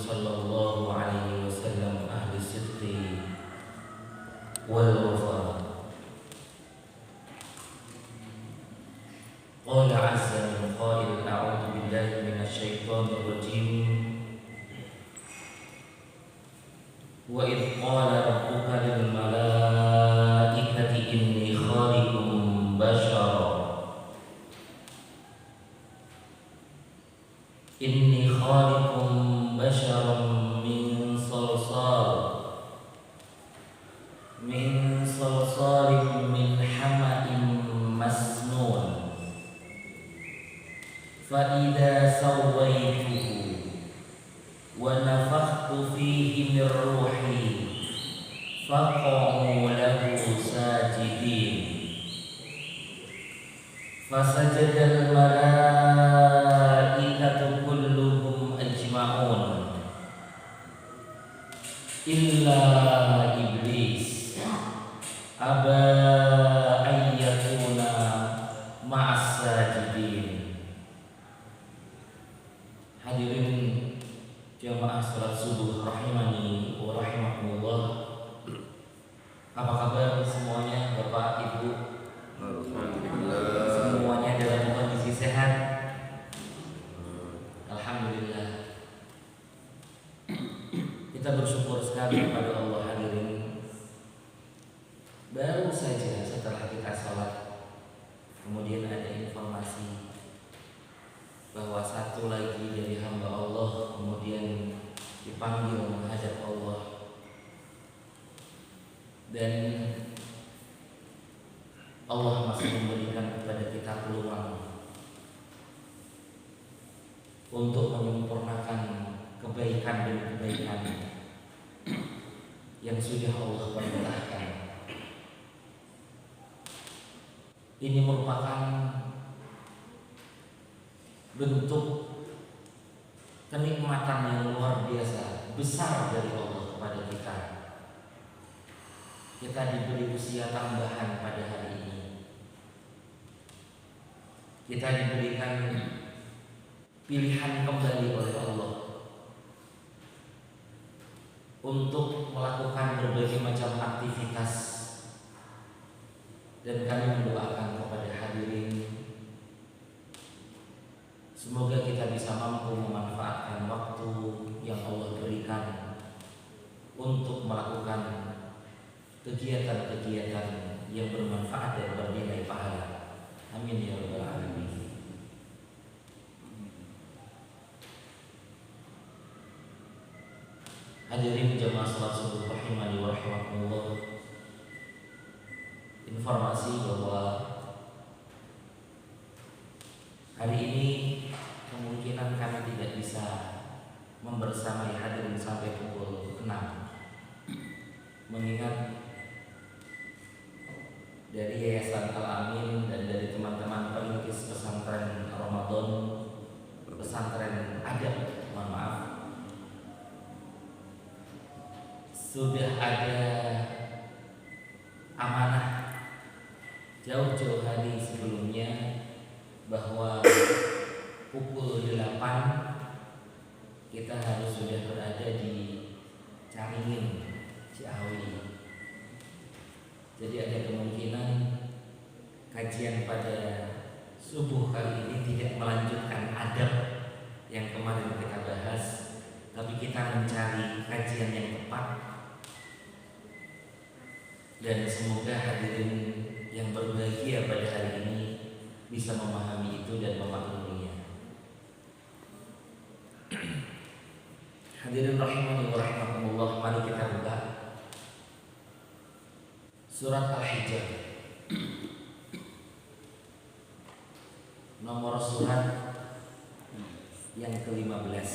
sallallahu alaihi wasallam ahli sidqi wal wafa. Qala azza min qail a'udzu billahi minasy syaithanir rajim. Wa idh qala rabbuka lil malaikati inni khaliqun bashara Inni khaliqun basharan min salsalin min hama'in masnun fa idza sawaituhu wa nafakhtu fihi min ruhi faqa'u lahu sajidin fasajada al-malaikatu kulluhum ajma'un illa iblis aba an yakuna ma'as sajidin. Hadirin jamaah salat subuh rahimani wa rahimakumullah. Apa kabar semuanya, Bapak Ibu? Semuanya dalam kondisi sehat? Alhamdulillah. Kita bersyukur sekali kepada Allah, hadirin. Baru saja setelah kita sholat, kemudian ada informasi bahwa satu lagi dari hamba Allah kemudian dipanggil menghadap Allah. Dan Allah masih memberikan kepada kita peluang untuk menyempurnakan kebaikan demi kebaikan yang sudah Allah perintahkan. Ini merupakan bentuk kenikmatan yang luar biasa besar dari Allah kepada kita. Kita diberi usia tambahan pada hari ini. Kita diberikan pilihan kembali oleh Allah untuk melakukan berbagai macam aktivitas, dan kami mendoakan kepada hadirin semoga kita bisa mampu memanfaatkan waktu yang Allah berikan untuk melakukan kegiatan-kegiatan yang bermanfaat dan bernilai pahala. Amin ya rabbal alamin. Hadirin jamaah salat subuh rahimani wa rahimakumullah. Informasi bahwa hari ini kemungkinan kami tidak bisa membersamai hadirin sampai pukul 6, mengingat dari Yayasan Al-Amin dan dari teman-teman perintis pesantren Ramadan, pesantren Adab, mohon maaf, sudah ada amanah jauh-jauh hari sebelumnya bahwa pukul 8 kita harus sudah berada di Caringin, Ciawi. Jadi ada kemungkinan kajian pada subuh kali ini tidak melanjutkan adab yang kemarin kita bahas, tapi kita mencari kajian yang tepat. Dan semoga hadirin yang berbahagia pada hari ini bisa memahami itu dan memakluminya. Hadirin rahimani wa rahimakumullah, mari kita buka Surat Al-Hijr, nomor surat yang ke-15.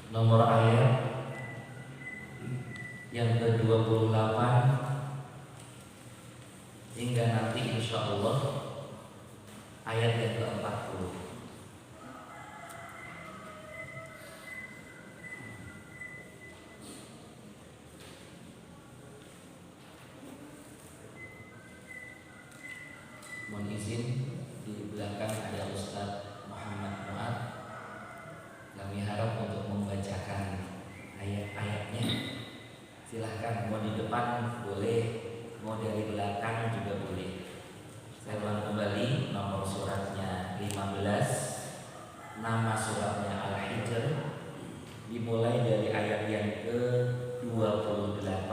nomor ayat yang ke-28 hingga nanti insya Allah ayat yang ke-40. Mohon izin, di belakang ada Ustadz Muhammad Mu'ad. Kami harap untuk membacakan ayat-ayatnya. Silahkan, mau di depan boleh, mau dari belakang juga boleh. Saya ulang kembali, nomor suratnya 15, nama suratnya Al-Hijr, dimulai dari ayat yang ke-28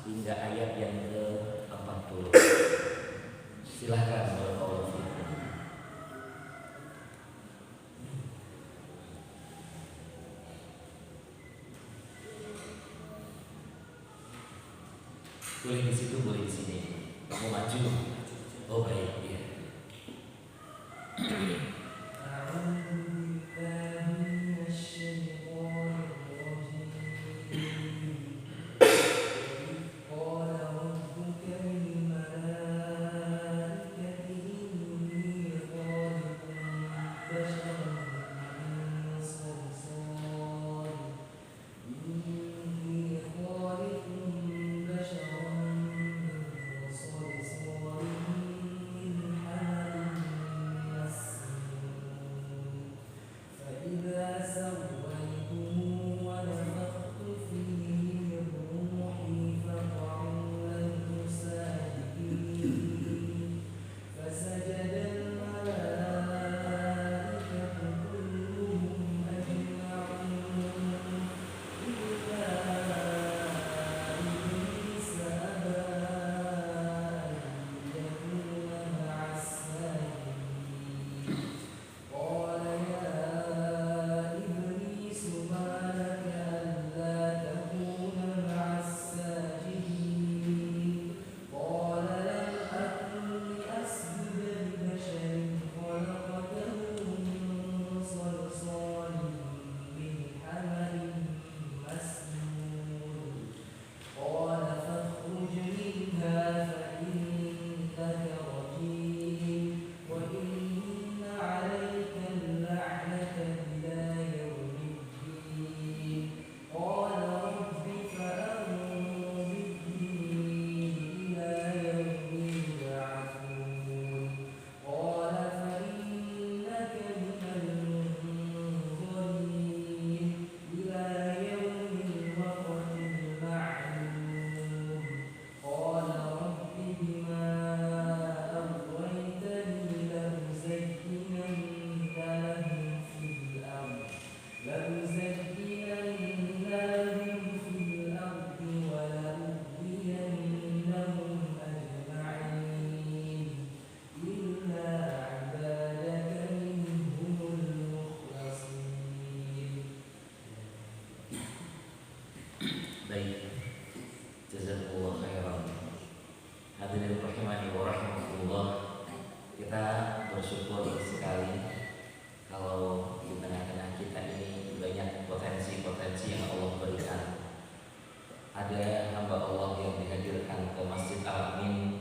hingga ayat yang ke-40. Silahkan, barakallahu fikum. Boleh di situ, boleh di sini. Kamu maju. Oh baik, ya. Baik, jazakumullah khairan. Hadirin rahimani wa rahimakumullah. Kita bersyukur sekali kalau di tengah-tengah kita ini banyak potensi-potensi yang Allah berikan. Ada hamba Allah yang dihadirkan ke Masjid Al-Amin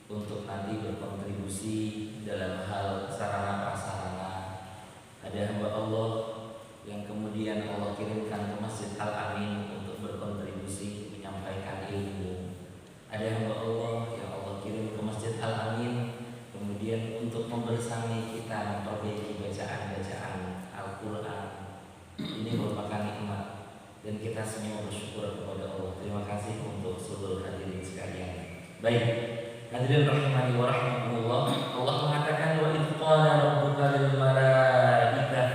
untuk nanti berkontribusi dalam hal sarana prasarana. Ada hamba Allah yang kemudian Allah kirimkan ke Masjid Al-Amin untuk berkontribusi menyampaikan ilmu. Ada hamba Allah yang Allah kirim ke Masjid Al-Amin kemudian untuk membersami kita memperbaiki bacaan-bacaan Al-Quran. Ini merupakan nikmat dan kita semua bersyukur kepada Allah. Terima kasih untuk seluruh hadirin sekalian. Baik, hadirin rahimani wa rahimakumullah. Allah mengatakan wa idh qala rabbuka lil malaikah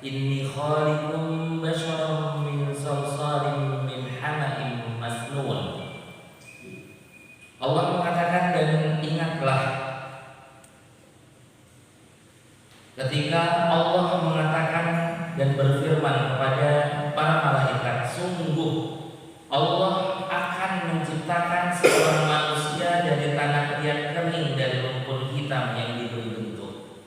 inni khaliqum basharan min salsalin min hama'in masnun. Allah mengatakan, dan ingatlah ketika Allah mengatakan dan berfirman kepada para malaikat, sungguh Allah akan menciptakan seorang manusia dari tanah yang kering dan lumpur hitam yang diberi bentuk.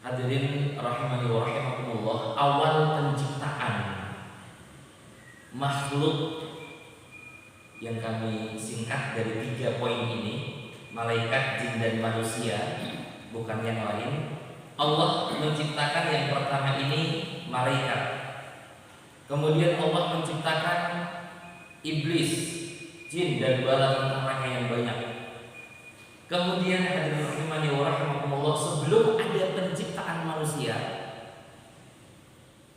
Hadirin rahimani wa rahimakumullah, awal penciptaan makhluk yang kami singkat dari 3 poin ini, malaikat, jin dan manusia, bukan yang lain. Allah menciptakan yang pertama ini malaikat. Kemudian Allah menciptakan iblis, jin dan bala tentaranya yang banyak. Kemudian hadirin rahimani wa rahimakumullah, sebelum ada penciptaan manusia,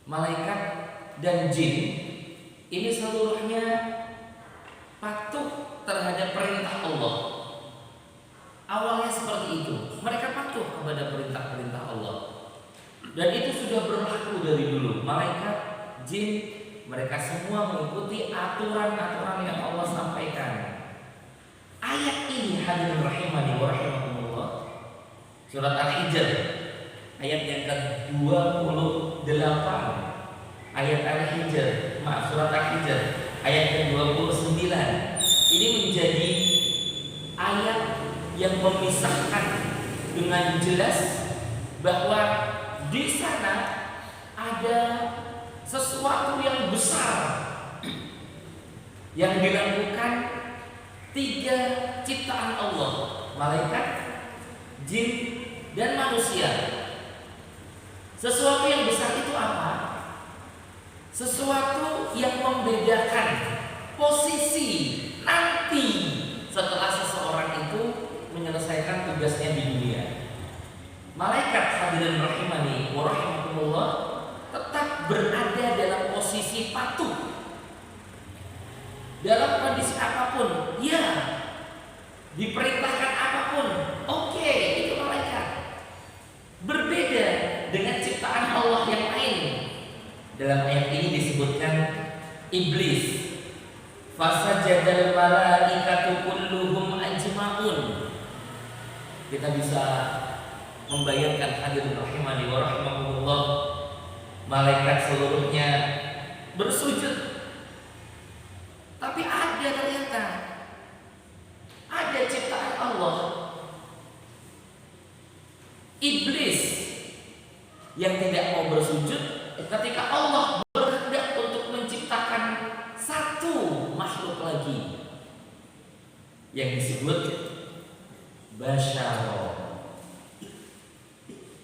malaikat dan jin ini seluruhnya patuh terhadap perintah Allah. Awalnya seperti itu, mereka patuh kepada perintah-perintah Allah. Dan itu sudah berlaku dari dulu. Malaikat, jin, mereka semua mengikuti aturan-aturan yang Allah sampaikan. Ayat ini hadirin rahimani wa rahimakumullah, surat Al-Hijr ayat yang ke-28. Ayat Al-Hijr, surat Al-Hijr ayat ke-29. Ini menjadi ayat yang memisahkan dengan jelas bahwa di sana ada sesuatu yang besar yang dilakukan 3 ciptaan Allah, malaikat, jin, dan manusia. Sesuatu yang besar itu apa? Sesuatu yang membedakan posisi nanti setelah seseorang itu menyelesaikan tugasnya di dunia. Malaikat hadirin rahimani wa rahimakumullah tetap berada dalam posisi patuh dalam kondisi apapun. Ya, diperintahkan apapun, oke, itu malaikat. Berbeda dengan ciptaan Allah yang lain. Dalam ayat ini disebutkan iblis. Fasajadal malaikatu kulluhum ajma'un. Kita bisa membayangkan hadirin rahimani wa rahimakumullah, malaikat seluruhnya bersujud. Tapi ternyata ada ciptaan Allah, iblis yang tidak mau bersujud ketika Allah berkehendak untuk menciptakan satu makhluk lagi yang disebut basyar,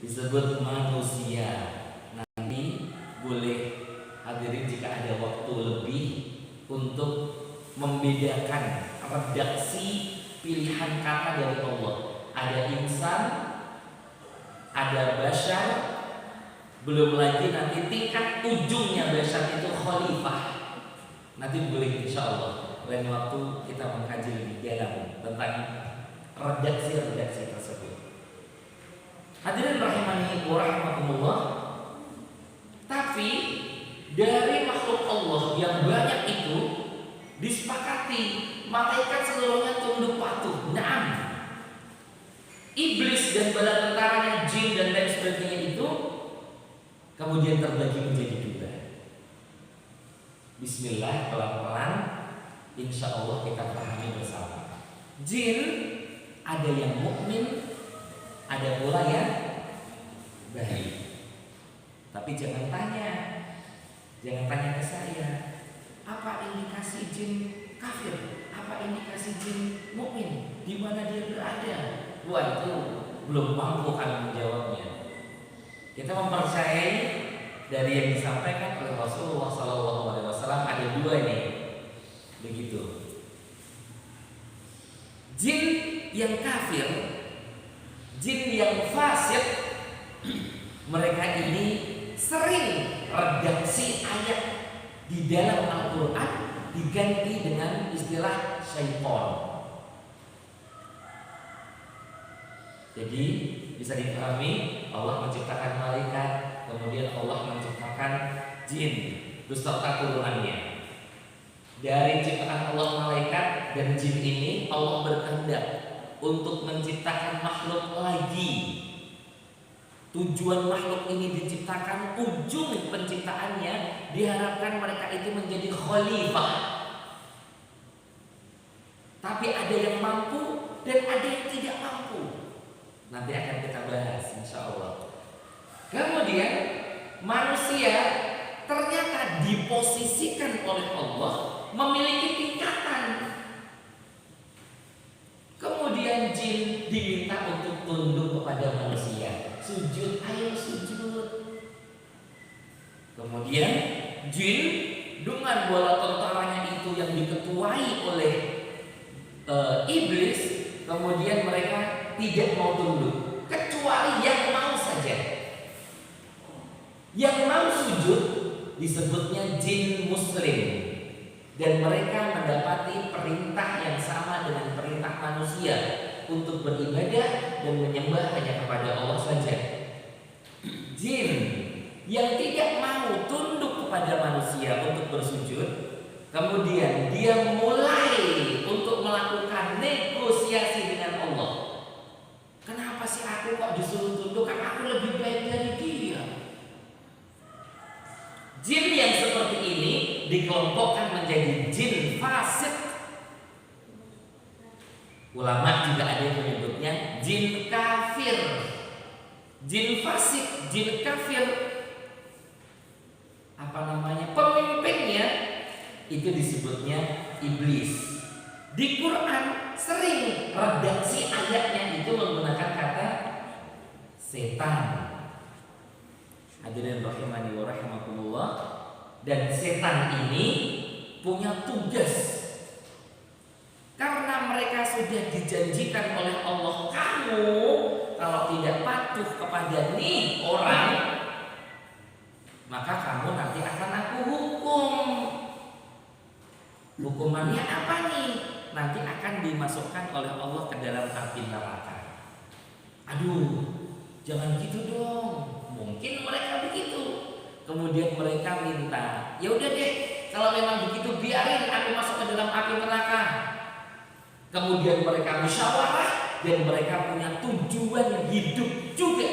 disebut manusia. Nanti boleh hadirin jika ada waktu lebih untuk membedakan redaksi pilihan kata dari Allah. Ada insan, ada basyar, belum lagi nanti tingkat ujungnya basyar itu khalifah. Nanti boleh insya Allah lain waktu kita mengkaji lebih dalam tentang redaksi-redaksi tersebut. Hadirin rahimani wa rahimakumullah. Tapi dari makhluk Allah yang banyak itu disepakati malaikat seluruhnya tunduk patuh. Naam. Iblis dan bala tentaranya, jin dan lain sebagainya itu kemudian terbagi menjadi 2. Bismillah, pelan-pelan insya Allah kita pahami bersama. Jin ada yang mukmin, ada pula yang baik. Tapi jangan tanya ke saya, apa indikasi jin kafir? Apa indikasi jin mukmin? Di mana dia berada? Wah, itu belum mampu kami menjawabnya. Kita mempercayai dari yang disampaikan oleh Rasulullah SAW ada 2 nih. Begitu. Jin yang kafir, jin yang fasik, mereka ini sering redaksi ayat di dalam Al-Quran diganti dengan istilah syaitan. Jadi bisa dipahami, Allah menciptakan malaikat, kemudian Allah menciptakan jin beserta turunannya. Dari ciptaan Allah malaikat dan jin ini, Allah berkehendak untuk menciptakan makhluk lagi. Tujuan makhluk ini diciptakan, ujung penciptaannya diharapkan mereka itu menjadi khalifah. Tapi ada yang mampu dan ada yang tidak mampu. Nanti akan kita bahas insya Allah. Kemudian manusia ternyata diposisikan oleh Allah memiliki tingkatan. Kemudian jin diminta untuk tunduk kepada manusia, sujud, ayo sujud. Kemudian jin dengan bola tentaranya itu yang diketuai oleh iblis, kemudian mereka tidak mau tunduk, kecuali yang mau saja. Yang mau sujud disebutnya jin muslim, dan mereka mendapati perintah yang sama dengan perintah manusia untuk beribadah dan menyembah hanya kepada Allah saja. Jin yang tidak mau tunduk kepada manusia untuk bersujud, kemudian dia mulai untuk melakukan negosiasi dengan Allah. Kenapa sih aku kok disuruh tunduk? Kan aku lebih baik dari dia. Jin yang seperti ini dikelompokkan menjadi jin fasik. Ulama juga ada yang menyebutnya jin kafir. Jin fasik, jin kafir, pemimpinnya itu disebutnya iblis. Di Quran sering redaksi ayatnya itu menggunakan kata setan. Hadirin rahimani wa rahimakumullah. Dan setan ini punya tugas, karena mereka sudah dijanjikan oleh Allah, kamu kalau tidak patuh kepada nih orang, maka kamu nanti akan aku hukum. Hukumannya apa nih? Nanti akan dimasukkan oleh Allah ke dalam api neraka. Aduh, jangan gitu dong. Mungkin mereka begitu. Kemudian mereka minta, ya udah deh, kalau memang begitu biarin aku masuk ke dalam api neraka. Kemudian mereka musyawarah dan mereka punya tujuan hidup juga.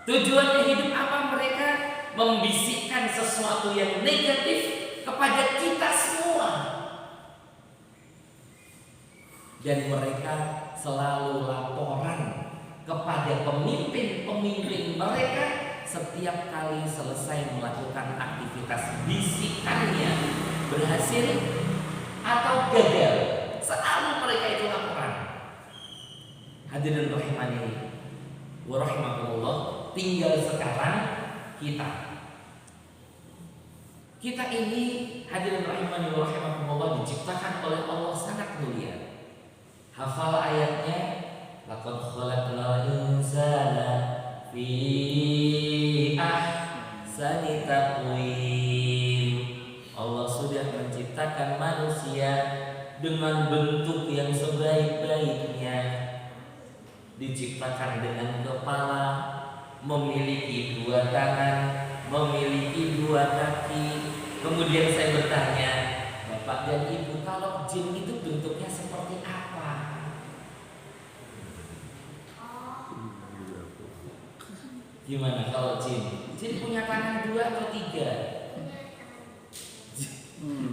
Tujuannya hidup apa? Mereka membisikkan sesuatu yang negatif kepada kita semua. Dan mereka selalu laporan kepada pemimpin-pemimpin mereka setiap kali selesai melakukan aktivitas bisikannya berhasil atau gagal. Selalu mereka itu laporan. Hadirin rahimani wa rahimakumullah. Tinggal sekarang kita ini, hadirin rahimani wa rahimakumullah, diciptakan oleh Allah sangat mulia. Hafal ayatnya, laqad khalaqnal insana fi ahsani taqwim. Allah sudah menciptakan manusia dengan bentuk yang sebaik-baiknya. Diciptakan dengan kepala, memiliki 2 tangan, memiliki 2 kaki. Kemudian saya bertanya, Bapak dan Ibu, kalau jin itu bentuknya seperti apa? Gimana kalau jin? Jin punya tangan 2 atau 3?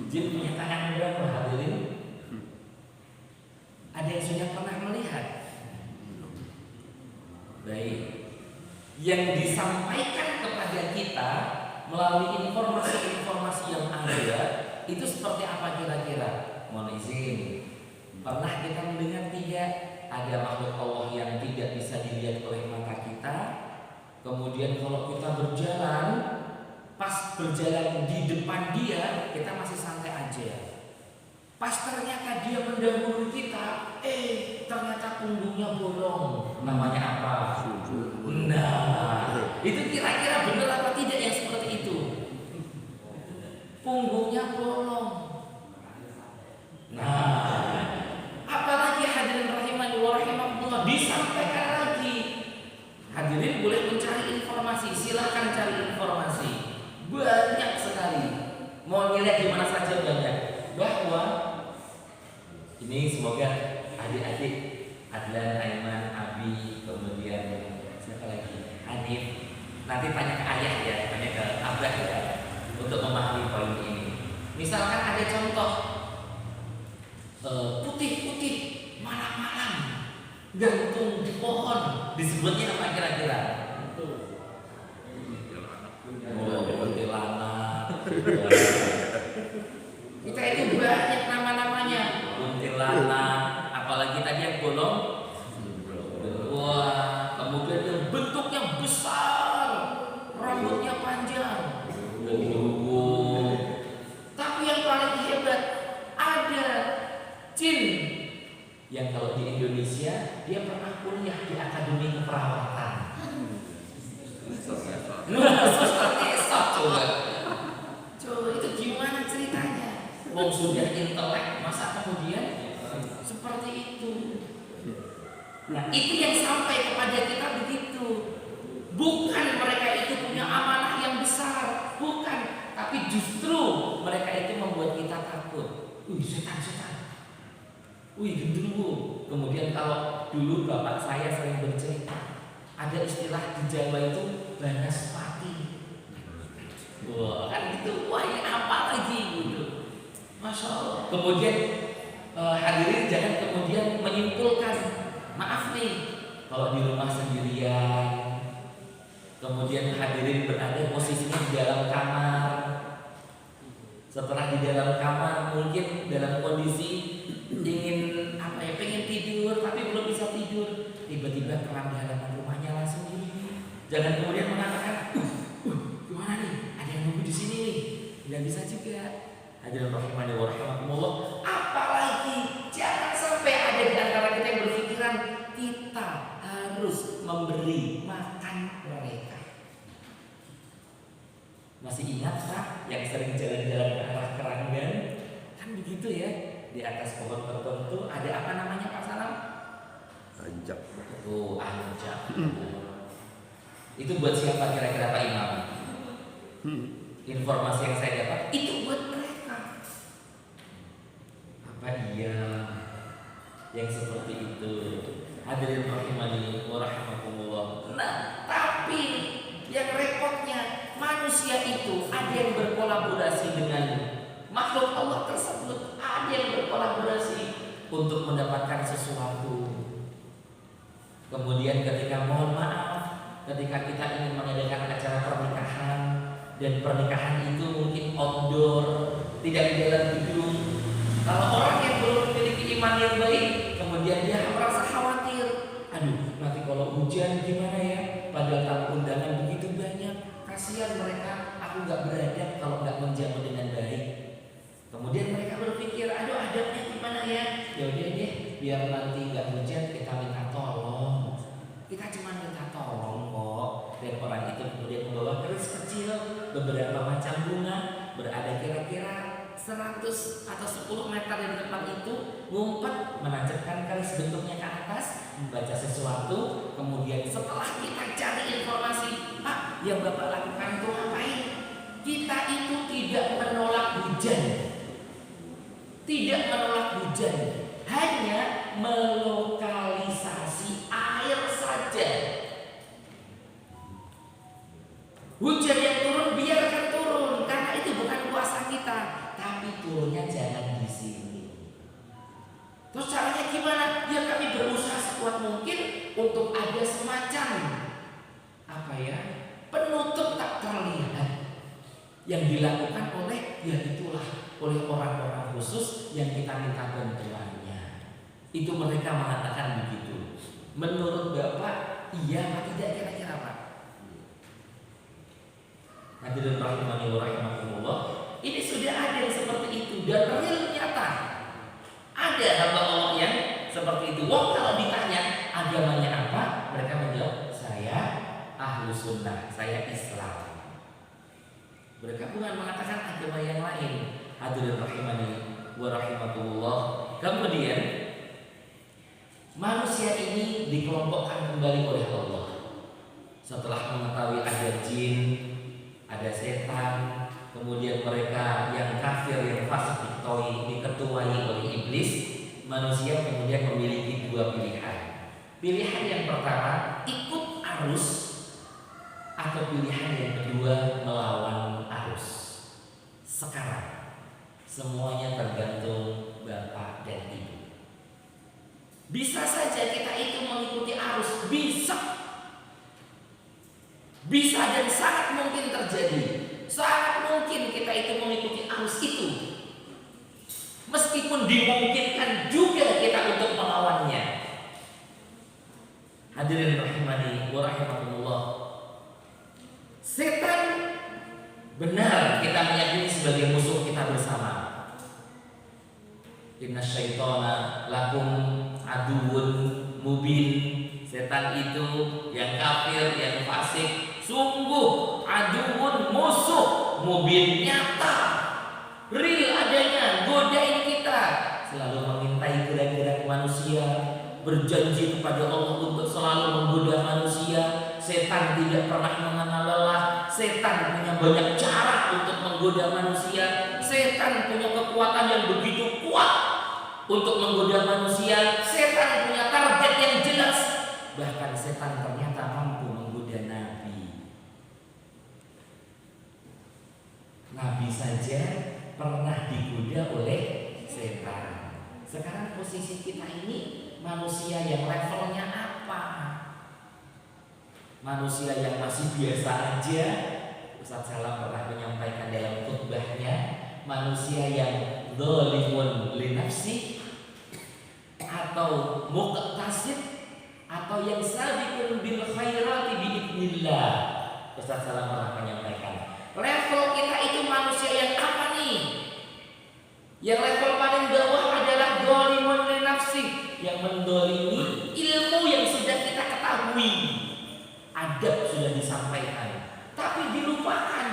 Jin punya tangan berapa, hadirin? Ada yang sudah pernah melihat? Baik. Yang disampaikan kepada kita melalui informasi-informasi yang ada itu seperti apa kira-kira? Mohon izin, pernah kita mendengar tidak ada makhluk Allah yang tidak bisa dilihat oleh mata kita? Kemudian kalau kita berjalan, pas berjalan di depan dia, kita masih santai aja. Pas ternyata dia mendahului kita, ternyata punggungnya bolong. Namanya apa? Nah, itu kira-kira benar apa tidak yang seperti itu? Punggungnya bolong. Nah, apalagi hadirin rahimani wa rahimakumullah, disampaikan lagi. Hadirin boleh mencari informasi, silakan cari informasi. Banyak sekali. Mau lihat di mana saja banyak. Bahwa ini semoga adik-adik Adlan, Aiman, Abi, kemudian siapa lagi? Hanif. Nanti tanya ke ayah ya, tanya ke abah ya, untuk memahami poin ini. Misalkan ada contoh putih-putih malam-malam gantung di pohon, disebutnya apa kira-kira? Oh, Kita itu banyak nama-namanya, kuntilanak, apalagi tadi yang bolong. Wah, kemudian yang bentuknya besar, rambutnya panjang, tapi yang paling hebat ada jin yang kalau di Indonesia dia pernah kuliah di Akademi Keperawatan. Coba itu gimana ceritanya? Wong sudah intelek, masa kemudian seperti itu? Nah, itu yang sampai kepada kita begitu. Bukan mereka itu punya amanah yang besar, bukan, tapi justru mereka itu membuat kita takut. Setan. Gendruwo. Kemudian kalau dulu bapak saya sering bercerita, ada istilah di Jawa itu banaspati. Wah, kan gitu. Wah, ini apa lagi gitu. Masya Allah. Kemudian hadirin jangan kemudian menyimpulkan, maaf nih, kalau di rumah sendirian, kemudian hadirin berada posisinya di dalam kamar. Setelah di dalam kamar mungkin dalam kondisi ingin pengen tidur tapi belum bisa tidur, tiba-tiba keran di halaman rumahnya langsung sendiri. Jangan kemudian mengatakan, gimana nih? Ada yang nunggu di sini nih. Tidak bisa juga. Hadirin rahimani wa rahimakumullah. Apalagi jangan sampai ada di antara kita yang berpikiran kita harus memberi makan mereka. Masih ingat Pak yang sering jalan-jalan ke arah Keranggan? Kan begitu ya. Di atas pohon tertentu ada apa namanya Pak Salam? Anjak. Anjak. Itu buat siapa kira-kira Pak Imam? Informasi yang saya dapat itu buat mereka. Apa iya yang seperti itu? Hadirin rahimani wa rahimakumullah. Nah, tapi yang repotnya manusia itu ada yang berkolaborasi dengan makhluk Allah tersebut, ada yang berkolaborasi untuk mendapatkan sesuatu. Kemudian ketika mohon maaf, ketika kita ingin mengadakan acara pernikahan dan pernikahan itu mungkin outdoor, tidak di dalam gedung. Kalau orang yang belum memiliki iman yang baik, kemudian dia merasa khawatir. Aduh, nanti kalau hujan gimana ya? Padahal tamu undangan begitu banyak, kasihan mereka. Aku nggak beradab kalau nggak menjamu dengan baik. Kemudian mereka berpikir, aduh adabnya gimana ya? Ya udah deh, biar nanti nggak hujan kita minta tolong. Kita cuma minta tolong kok. Dan orang itu kemudian membawa keris kecil, beberapa macam bunga, berada kira-kira 100 atau 10 meter dari tempat itu, ngumpet, menancapkan keris bentuknya ke atas, membaca sesuatu. Kemudian setelah kita cari informasi, Pak, yang Bapak lakukan itu ngapain? Kita itu tidak menolak hujan. Tidak menolak hujan, hanya melokalisasi air saja. Hujan yang turun biarkan turun, karena itu bukan kuasa kita, tapi turunnya jangan di sini. Terus caranya gimana? Ya kami berusaha sekuat mungkin untuk ada semacam penutup tak terlihat yang dilakukan oleh oleh orang-orang khusus yang kita minta bantuannya. Itu mereka mengatakan begitu. Menurut Bapak, iya atau tidak kira-kira Pak? Hadirin rahimani wa rahimakumullah, ini sudah ada yang seperti itu dan real nyata. Ada hamba Allah yang seperti itu. Wong kalau ditanya agamanya apa, mereka menjawab, saya ahlu sunnah, saya Islam. Mereka bukan mengatakan agama yang lain. Hadirin rahimani wa rahimakumullah. Kemudian manusia ini dikelompokkan kembali oleh Allah. Setelah mengetahui ada jin, ada setan, kemudian mereka yang kafir, yang fasik diketuai oleh iblis, manusia kemudian memiliki dua pilihan. Pilihan yang pertama, ikut arus, atau pilihan yang kedua, melawan arus. Sekarang semuanya tergantung Bapak dan Ibu. Bisa saja kita itu mengikuti arus, bisa dan sangat mungkin terjadi. Sangat mungkin kita itu mengikuti arus itu. Meskipun dimungkinkan juga kita untuk melawannya. Hadirin rahimani wa rahimakumullah. Setan benar kita meyakini sebagai musuh kita bersama. Inna syaitana lakum aduun mubin. Setan itu yang kafir, yang fasik, sungguh aduun, musuh mubin, nyata, real adanya, godain kita, selalu mengintai gerak-gerak manusia, berjanji kepada Allah untuk selalu menggoda manusia. Setan tidak pernah mengenal lelah. Setan punya banyak cara untuk menggoda manusia. Setan punya kekuatan yang begitu kuat untuk menggoda manusia. Setan punya target yang jelas. Bahkan setan ternyata mampu menggoda Nabi. Nabi saja pernah digoda oleh setan. Sekarang posisi kita ini manusia yang levelnya apa? Manusia yang masih biasa aja. Ustaz Salam pernah menyampaikan dalam khutbahnya, manusia yang dzalimun li nafsi, atau muqtasid, atau yang sabiqun bil khairati biidznillah. Ustaz Salam pernah menyampaikan, level kita itu manusia yang apa nih? Yang level paling bawah adalah dzalimun li nafsi, yang mendolimi ilmu yang sudah kita ketahui, adab sudah disampaikan, tapi dilupakan.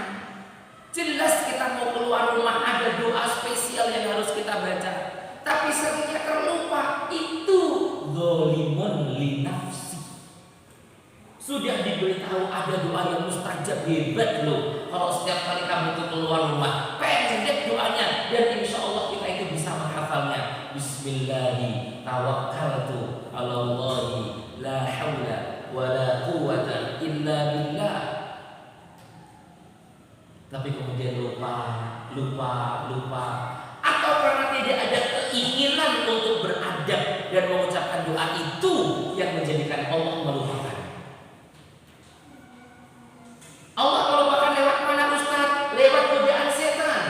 Jelas kita mau keluar rumah ada doa spesial yang harus kita baca, tapi seringnya terlupa. Itu dzalimun li nafsi. Sudah diberitahu ada doa yang mustajab, hebat loh. Kalau setiap kali kamu itu keluar rumah, pendek doanya, dan insya Allah kita itu bisa menghafalnya. Bismillahi tawakkaltu ala Allahi la haula wa la quwwata illa billah. Tapi kemudian lupa, atau karena tidak ada keinginan untuk beradab dan mengucapkan doa itu yang menjadikan Allah melupakan. Allah melupakan lewat mana Ustaz? Lewat godaan setan.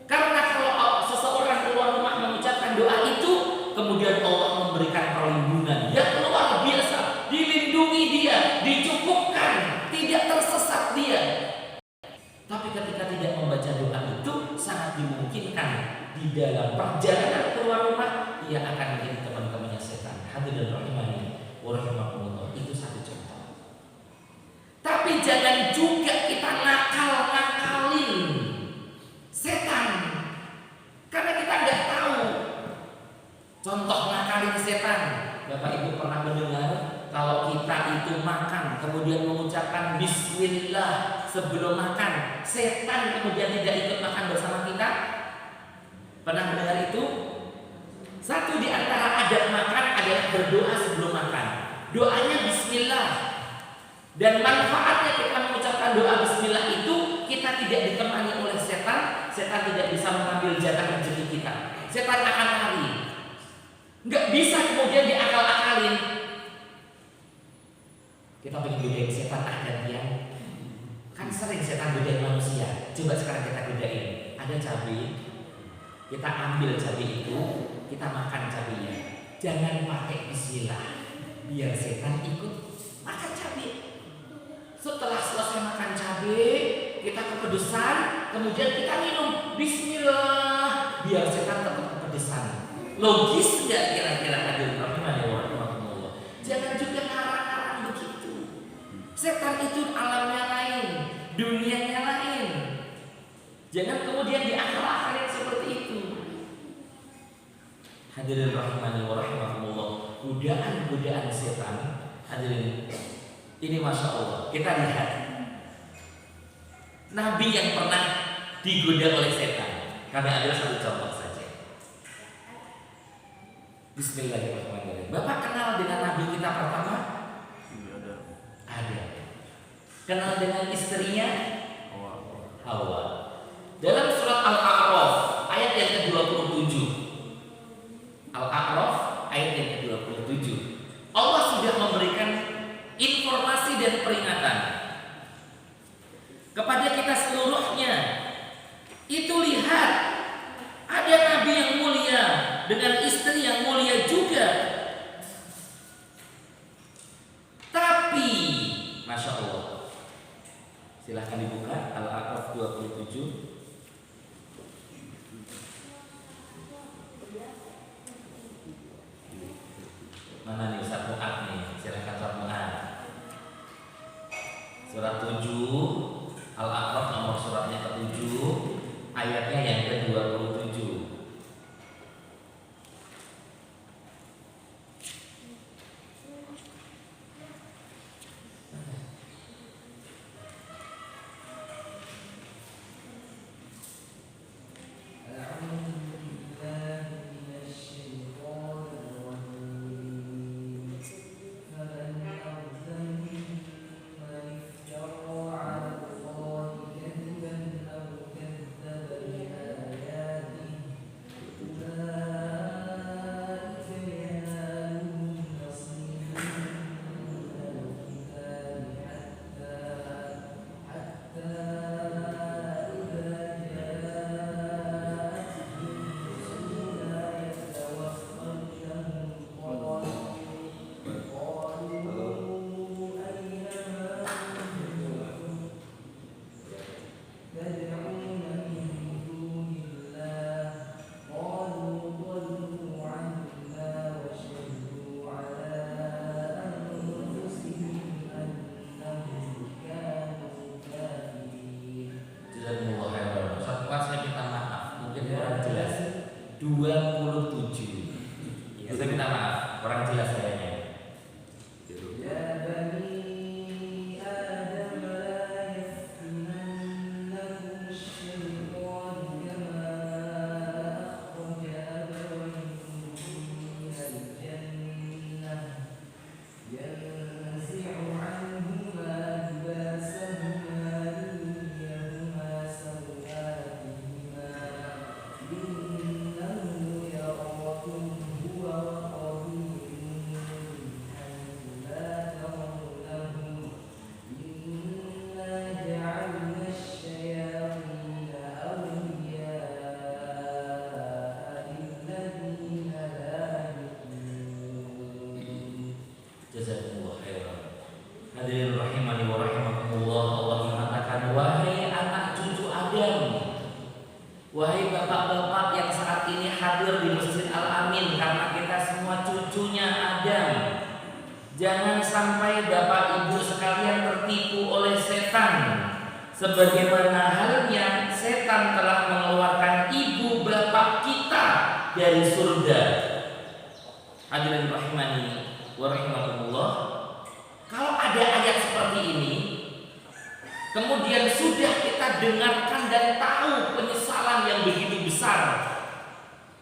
Karena kalau seseorang keluar rumah mengucapkan doa itu, kemudian Allah memberikan perlindungan yang luar biasa, dilindungi dia, dicukupkan, tidak tersesat dia. Tapi ketika tidak membaca doa itu, sangat dimungkinkan di dalam perjalanan keluar rumah ia akan menjadi teman-temannya setan. Hadirin rahimani wa rahimakumullah, itu satu contoh. Tapi jangan juga kita nakalin setan, karena kita nggak tahu. Contoh nakalin setan, Bapak Ibu pernah mendengar kalau kita itu makan kemudian mengucapkan bismillah sebelum makan, setan kemudian tidak ikut makan bersama kita? Pernah mendengar itu? Satu di antara adab makan adalah berdoa sebelum makan. Doanya bismillah. Dan manfaatnya kita mengucapkan doa bismillah itu, kita tidak ditemani oleh setan. Setan tidak bisa mengambil jatah rezeki kita. Setan akan lari. Nggak bisa kemudian diakal-akalin. Kita pengen godain setan gantian. Kan sering setan godain manusia. Coba sekarang kita godain. Ada cabai, kita ambil cabai itu, kita makan cabainya. Jangan pakai bismillah, biar setan ikut makan cabai. Setelah selesai makan cabai, kita kepedesan, kemudian kita minum bismillah, biar setan tetap kepedesan. Logis nggak kira-kira? Hadirin rahimahullah. Jangan juga ngarang-ngarang begitu. Setan itu alamnya lain, dunianya lain. Jangan kemudian diakal-akalin seperti itu. Hadirin rahimani wa rahimakumullah, godaan-godaan setan. Hadirin, ini masya Allah, kita lihat Nabi yang pernah digoda oleh setan. Kami ambil satu contoh saja. Bismillahirrahmanirrahim. Bapak kenal dengan Nabi kita pertama? Ada. Kenal dengan istrinya? Hawa. Dalam surat Al-A'raf ayat yang ke-27. Al-A'raf ayat yang ke-27. Allah sudah memberikan informasi dan peringatan kepada kita seluruhnya Al-A'raf 27. Mana nih Ustaz Mu'ad nih? Silakan Ustaz Mu'ad. Surat 7 Al-A'raf nomor suratnya ke-7, ayatnya yang ke-27. Saya minta maaf, kurang jelas kayaknya. Hadirin rahimani wa rahimakumullah, Allah mengatakan, wahai anak cucu Adam, wahai bapak-bapak yang saat ini hadir di Masjid Al-Amin, karena kita semua cucunya Adam, jangan sampai bapak ibu sekalian tertipu oleh setan, sebagaimana halnya setan telah mengeluarkan ibu bapak kita dari surga. Hadirin rahimani wa rahimakumullah, kalau ada ayat seperti ini, kemudian sudah kita dengarkan dan tahu penyesalan yang begitu besar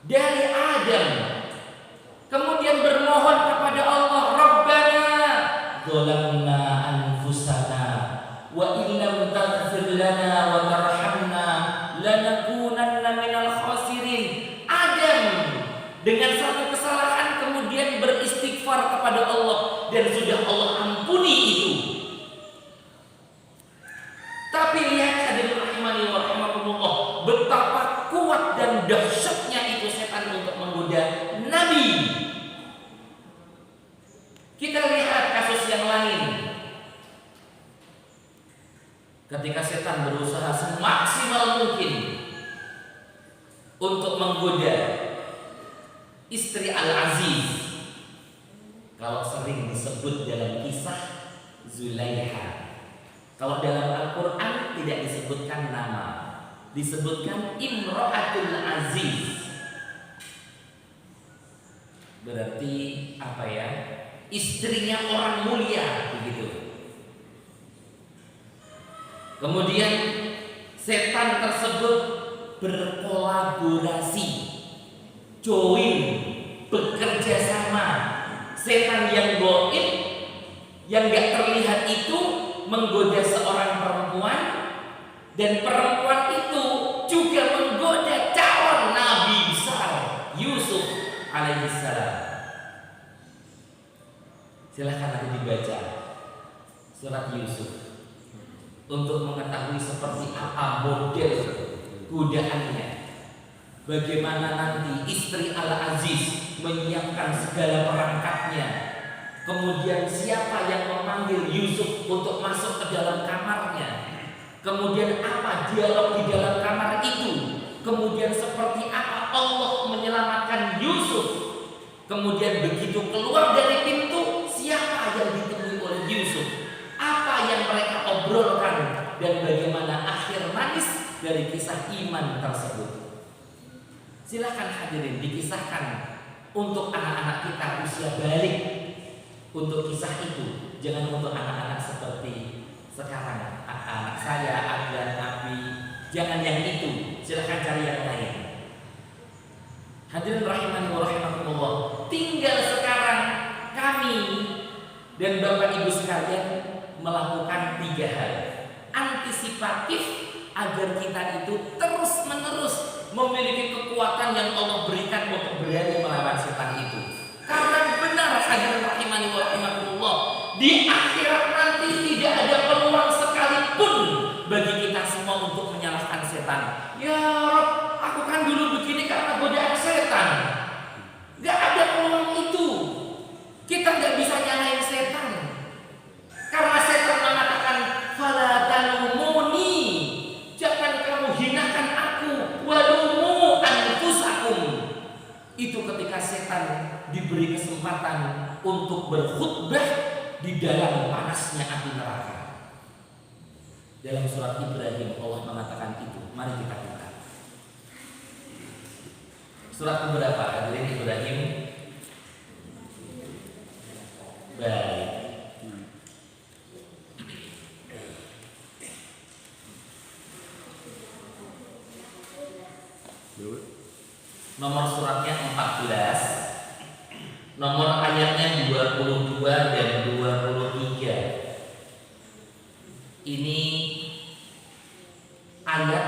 dari Adam, kemudian bermohon kepada Allah, Rabbana dzalamna anfusana wa illam taghfir lana wa tarhamna lanakunanna minal khasirin. Adam dengan satu kesalahan kemudian beristighfar kepada Allah, dan sudah Allah ampuni itu. Tapi lihat hadirin rahimani wa rahimakumullah, betapa kuat dan dahsyatnya itu setan untuk menggoda Nabi. Kita lihat kasus yang lain. Ketika setan berusaha semaksimal mungkin untuk menggoda istri Al-Aziz, kalau sering disebut dalam kisah Zulaiha. Kalau dalam Al-Quran tidak disebutkan nama, disebutkan Imro'atul Aziz. Berarti apa ya? Istrinya orang mulia, begitu. Kemudian setan tersebut berkolaborasi, join, bekerja sama. Setan yang goib, yang gak terlihat itu menggoda seorang perempuan, dan perempuan itu juga menggoda calon nabi besar Yusuf alaihissalam. Silahkan nanti dibaca surat Yusuf untuk mengetahui seperti apa model godaannya. Bagaimana nanti istri Al-Aziz menyiapkan segala perangkatnya, kemudian siapa yang memanggil Yusuf untuk masuk ke dalam kamarnya, kemudian apa dialog di dalam kamar itu, kemudian seperti apa Allah menyelamatkan Yusuf, kemudian begitu keluar dari pintu siapa yang ditemui oleh Yusuf, apa yang mereka obrolkan, dan bagaimana akhir manis dari kisah iman tersebut. Silakan hadirin dikisahkan untuk anak-anak kita usia balik, untuk kisah itu, jangan untuk anak-anak seperti sekarang, anak saya, Adlan, Abi, jangan yang itu, silakan cari yang lain. Hadirin rahimani wa rahimakumullah, tinggal sekarang kami dan Bapak Ibu sekalian melakukan 3 hal antisipatif agar kita itu terus menerus memiliki kekuatan yang Allah berikan untuk berani melawan setan itu. Karena benar hadirin rahimani wa rahimakumullah, di akhirat nanti tidak ada peluang sekalipun bagi kita semua untuk menyalahkan setan. Ya Rob, aku kan dulu begini karena godaan setan. Gak ada peluang itu. Kita gak bisa nyalahin setan. Karena setan mengatakan fala talumuni, jangan kamu hinakan aku, walumu anfusakum. Itu ketika setan diberi kesempatan untuk berkhutbah di dalam panasnya api neraka. Dalam surat Ibrahim Allah mengatakan itu. Mari kita buka. Surat keberapa? Hadirin Ibrahim. Baik. Nomor suratnya 14. Nomor ayatnya 22 dan 23. Ini ayat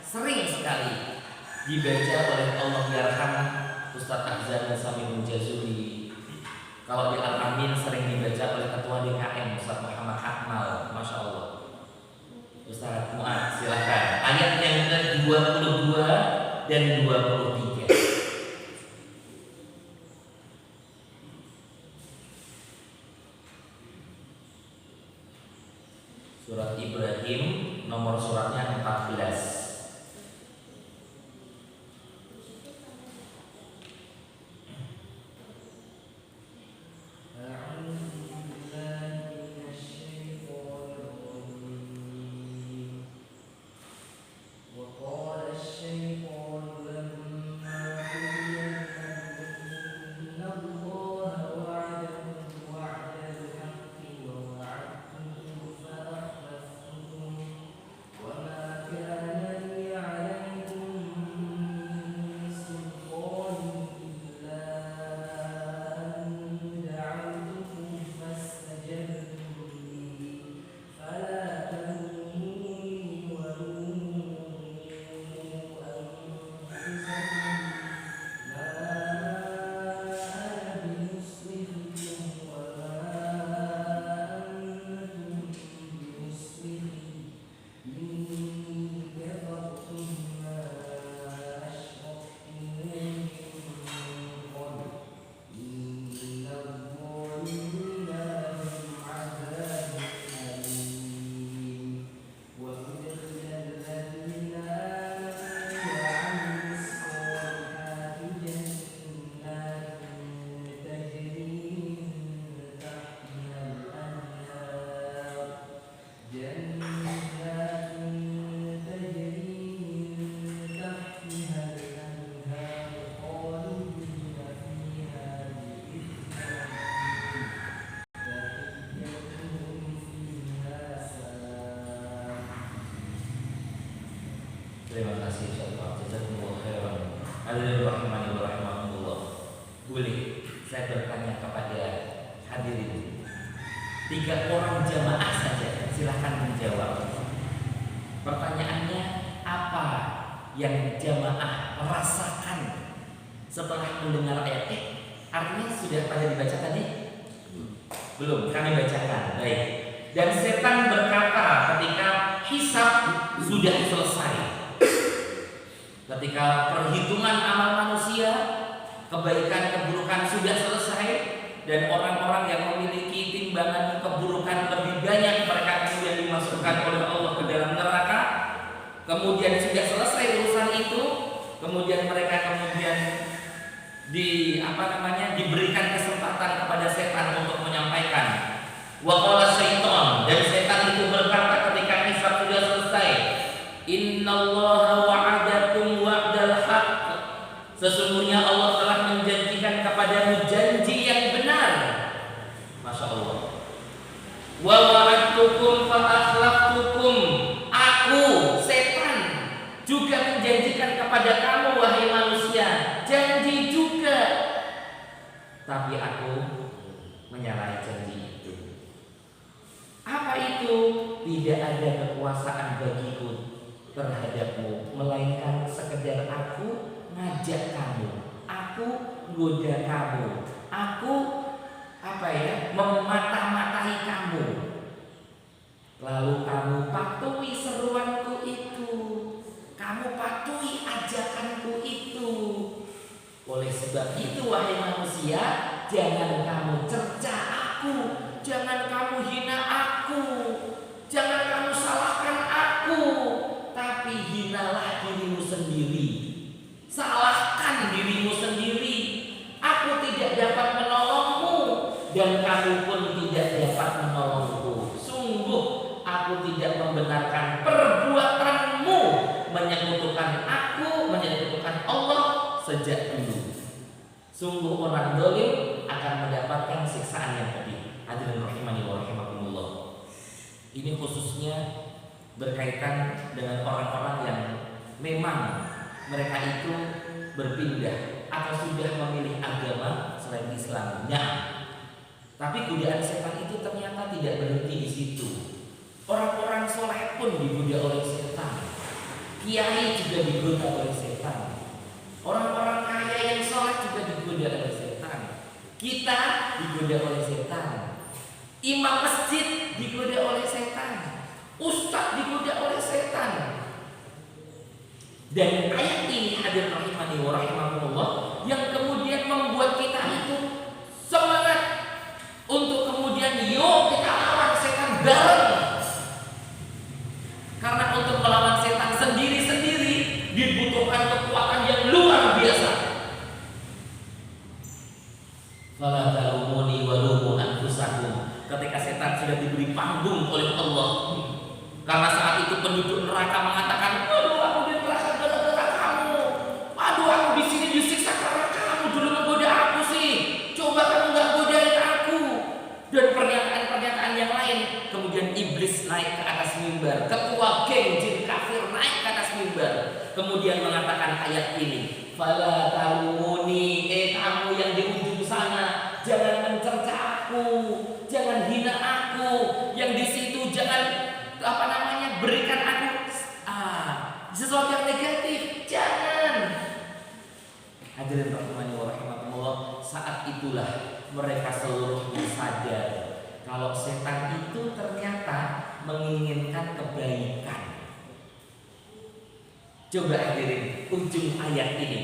sering sekali dibaca oleh Allah yarham Ustaz Ahzan Samiul Jazuli. Kalau di Al-Amin sering dibaca oleh Ketua DKM Ustaz Muhammad Akmal, Masya Allah. Ustaz Mu'ad silakan. Ayat yang ke-22 dan 23. Surat Ibrahim nomor suratnya 14. Terima kasih Ustaz. Jazakumullah khairan. Hadirin rahimani wa rahimakumullah. Boleh saya bertanya kepada hadirin 3 orang jamaah saja, silahkan menjawab. Pertanyaannya, apa yang jamaah rasakan setelah mendengar ayat? Artinya sudah pada dibaca tadi? Belum, kami bacakan. Baik. Dan setan berkata ketika hisab sudah selesai, ketika perhitungan amal manusia, kebaikan keburukan sudah selesai, dan orang-orang yang memiliki timbangan keburukan lebih banyak mereka kemudian dimasukkan oleh Allah ke dalam neraka. kemudian sudah selesai urusan itu, kemudian mereka diberikan kesempatan kepada setan untuk menyampaikan. Wa qala syaitan, dan setan itu berkata ketika hisab sudah selesai, innallaha wa'adakum wa'dal haqq, sesungguhnya Allah telah menjanjikan kepadamu janji yang benar. Masya Allah. Wa wa'adtukum fa akhlaftukum, aku setan juga menjanjikan kepada kamu wahai manusia janji juga, tapi aku menyalahi janji itu. Apa itu? Tidak ada kekuasaan bagiku terhadapmu, melainkan sekedar aku ngajak kamu, aku goda kamu, aku memata-matai kamu, lalu kamu patuhi seruanku itu, kamu patuhi ajakanku itu. Oleh sebab itu wahai manusia, jangan kamu cerca aku, jangan kamu hina aku, jangan kamu salahkan aku, tapi hinalah dirimu sendiri, salahkan dirimu sendiri. Aku tidak dapat menolongmu dan kamu pun tidak dapat menolongku. Sungguh aku tidak membenarkan perbuatanmu menyekutukan aku, menyekutukan Allah sejak dulu. Sungguh orang zalim akan mendapatkan siksaan yang pedih. Hadirin rahimani wa rahimakumullah. Ini khususnya berkaitan dengan orang-orang yang memang mereka itu berpindah atau sudah memilih agama selain Islamnya. Tapi godaan setan itu ternyata tidak berhenti di situ. Orang-orang soleh pun digoda oleh setan. Kiai juga digoda oleh setan. Orang-orang kaya yang soleh juga digoda oleh setan. Kita digoda oleh setan. Imam masjid digoda oleh setan. Ustadz digoda oleh setan. Dan ayat ini hadir rahimani wa rahimakumullah yang kemudian membuat kita itu semangat untuk kemudian yuk kita lawan setan bareng. Karena untuk melawan setan sendiri-sendiri dibutuhkan kekuatan yang luar biasa. Fala talumuni wa lumu anfusakum. Ketika setan sudah diberi panggung oleh Allah, karena saat itu penduduk neraka mengatakan, aduh aku di neraka gara-gara kamu, aduh aku di sini disiksa karena kamu dulu menggoda aku sih, coba kamu nggak godain aku, dan pernyataan-pernyataan yang lain. Kemudian iblis naik ke atas mimbar, ketua geng jin kafir naik ke atas mimbar, kemudian mengatakan ayat ini, fala talumuni, kamu yang di ujung sana jangan mencerca aku, jangan hina aku, yang di situ jangan berikan aku sesuatu yang negatif, jangan. Hadirin rahimani wa rahimakumullah, saat itulah mereka seluruhnya sadar kalau setan itu ternyata menginginkan kebaikan. Coba hadirin ujung ayat ini.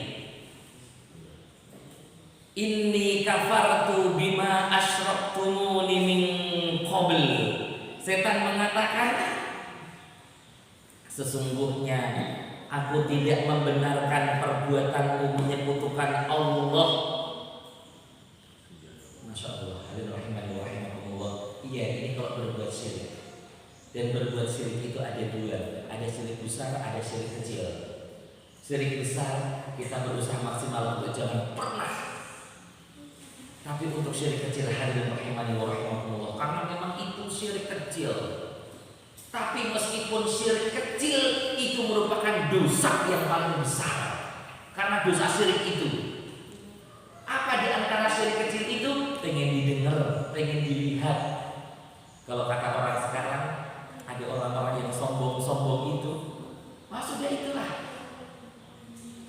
Inni kafartu bima asyraktumuni min qabl. Setan mengatakan, sesungguhnya aku tidak membenarkan perbuatanmu menyekutukan Allah. Masya Allah. Hadirin rahimani wa rahimakumullah. Iya, ini kalau berbuat syirik. Dan berbuat syirik itu ada dua, ada syirik besar, ada syirik kecil. Syirik besar kita berusaha maksimal untuk jangan pernah. Tapi untuk syirik kecil, hadirin rahimani wa rahimakumullah, karena memang itu syirik kecil. Tapi meskipun syirik kecil itu merupakan dosa yang paling besar. Karena dosa syirik itu, apa di antara syirik kecil itu? Pengen didengar, pengen dilihat. Kalau kata orang sekarang, ada orang-orang yang sombong-sombong itu, sudah itulah.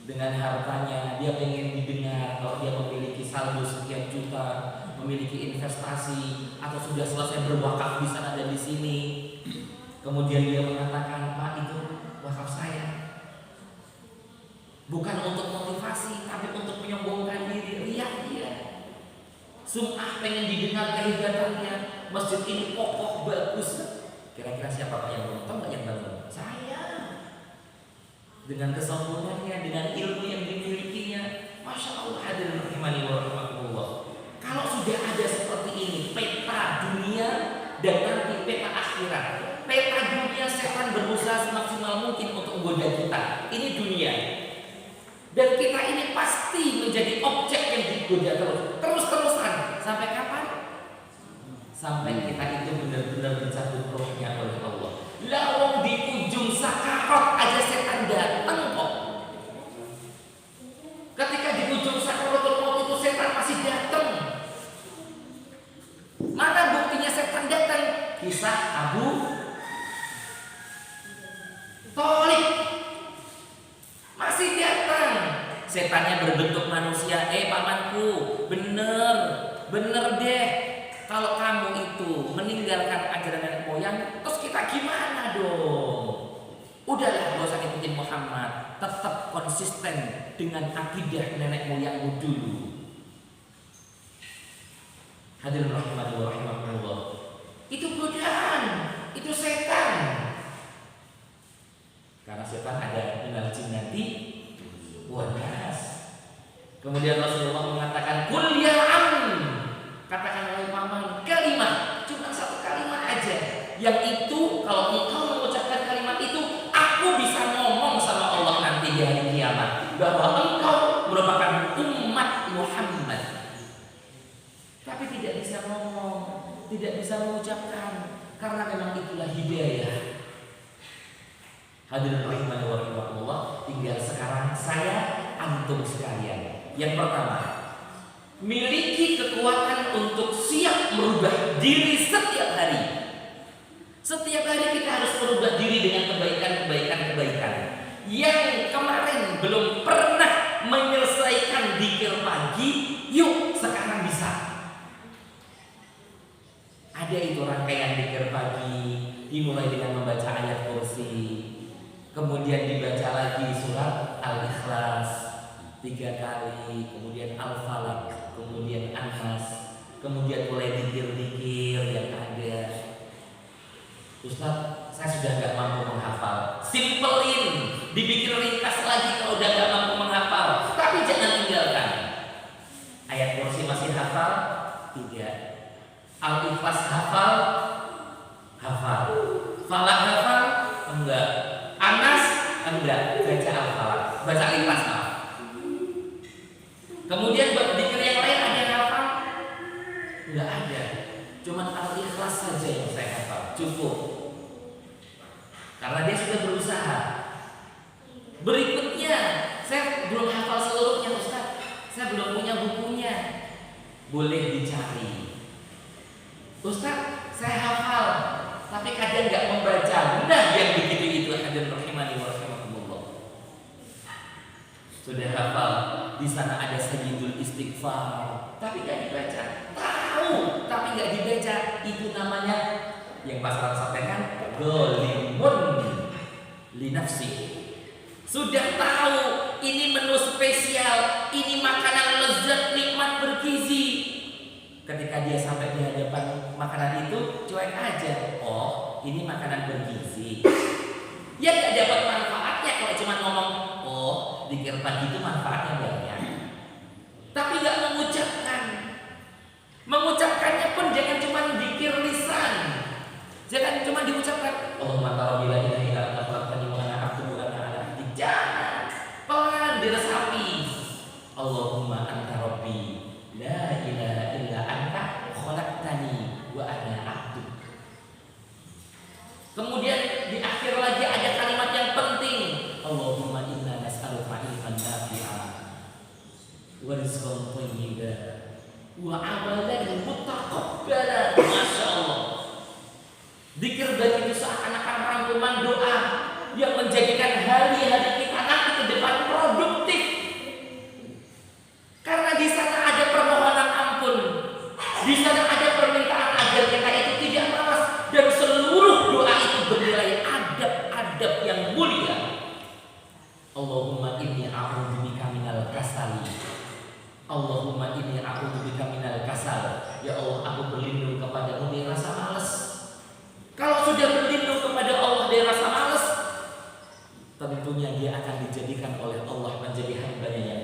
Dengan hartanya dia pengen didengar. Kalau dia memiliki saldo sekian juta, memiliki investasi, atau sudah selesai berwakaf di sana dan di sini, kemudian dia mengatakan, Pak, itu wakaf saya. Bukan untuk motivasi, tapi untuk menyombongkan diri, riak dia. Sum'ah pengen didengar kehebatannya. Masjid ini kokoh, bagus. Kira-kira siapa Pak yang belum tahu nggak yang bangun? Saya. dengan kesombongannya, dengan ilmu yang dimilikinya. Masya Allah, hadirin rahimani wa rahimakumullah. Kalau sudah ada seperti ini, peta dunia dan nanti peta akhirat. Peta dunia, setan berusaha semaksimal mungkin untuk menggoda kita. Ini dunia. Dan kita ini pasti menjadi objek yang digoda terus-terusan. Sampai kapan? Sampai kita itu benar-benar dicabut rohnya oleh Allah. Lawang di ujung sakarat aja setan datang kok. Ketika di ujung sakaratul maut itu setan masih datang. Mana buktinya setan datang? Kisah Abu Thalib masih datang. Setannya berbentuk manusia. Pamanku, bener deh. Kalau kamu itu meninggalkan ajaran nenek moyang, terus kita gimana dong? Udahlah, gak usah ikutin Muhammad. Tetap konsisten dengan akidah nenek moyangmu dulu. Hadirin rahimani wa rahimakumullah. Itu godaan, itu setan. Karena setan ada minal jinnati wan nas. Kemudian Rasulullah mengatakan, "Qul ya am." Katakan oleh paman, kalimat, cuma satu kalimat aja. Yang itu kalau engkau mengucapkan kalimat itu, aku bisa ngomong sama Allah nanti di hari kiamat bahwa engkau merupakan umat Muhammad. Tapi tidak bisa ngomong, tidak bisa mengucapkan, karena memang itulah hidayah. Hadirin rahimani wa rahimakumullah, tinggal sekarang saya antum sekalian. Yang pertama, miliki kekuatan untuk siap merubah diri setiap hari. Setiap hari kita harus merubah diri dengan kebaikan. Yang kemarin belum pernah menyelesaikan dzikir pagi, yuk sekarang bisa. Ada itu rangkaian dzikir pagi, dimulai dengan membaca ayat kursi, kemudian dibaca lagi surat Al-Ikhlas 3 kali, kemudian Al-Falaq, kemudian An-Nas, kemudian mulai dzikir-dzikir yang ada. Ustaz, saya sudah nggak mampu menghafal. Simpelin, dibikin ringkas lagi kalau udah nggak mampu menghafal. Tapi jangan tinggalkan. Ayat kursi masih hafal? Tidak. Al-Ikhlas hafal? Hafal. Falaq hafal? Enggak. An-Nas? Enggak. Baca Al-Falaq, baca Al-Ikhlas hafal. Kemudian buat dzikir yang lain ada yang hafal? Enggak ada. Cuman Al-Ikhlas saja yang saya hafal. Cukup. Karena dia sudah berusaha. Berikutnya, saya belum hafal seluruhnya Ustaz. Saya belum punya bukunya. Boleh dicari. Ustaz, saya hafal, tapi kadang nggak membaca. Nah, yang begitu itu hadirin rahimani wa rahimakumullah. Sudah hafal, di sana ada sayyidul istighfar, tapi nggak dibaca. Tahu, tapi nggak dibaca. Itu namanya yang Pak Salam sampaikan, dzalimun li nafsi. Sudah tahu ini menu spesial, ini makanan lezat, nikmat, bergizi. Ketika dia sampai di hadapan makanan itu, cuek aja. Oh, ini makanan bergizi. Ya nggak dapat manfaatnya kalau cuma ngomong, oh, dzikir pagi itu manfaatnya banyak. Tapi nggak mengucapkan. Mengucapkannya pun jangan cuma dzikir lisan. Jangan cuma diucapkan, Allahumma anta rabbi la ilaha illa anta khalaqtani wa ana abduka wa ana ala ahdik. Jangan. Pelan diresapi. Allahumma anta rabbi la ilaha illa anta khalaqtani wa ana abduk. Kemudian di akhir lagi ada kalimat yang penting. Allahumma inna nas'aluka ilman nafi'an wa rizqan thayyiban wa amalan mutaqabbalan. Masya Allah. Dzikir itu seakan-akan rangkuman doa yang menjadikan hari-hari kita nanti ke depan produktif. Karena di sana ada permohonan ampun, di sana ada permintaan agar kita itu tidak malas, dan seluruh doa itu bernilai adab-adab yang mulia. Allahumma inni a'udzubika minal kasali. Allahumma inni a'udzubika minal kasal. Ya Allah, aku berlindung kepadamu dari rasa malas. Kalau sudah berlindung kepada Allah dari rasa malas, tentunya dia akan dijadikan oleh Allah menjadi hambanya yang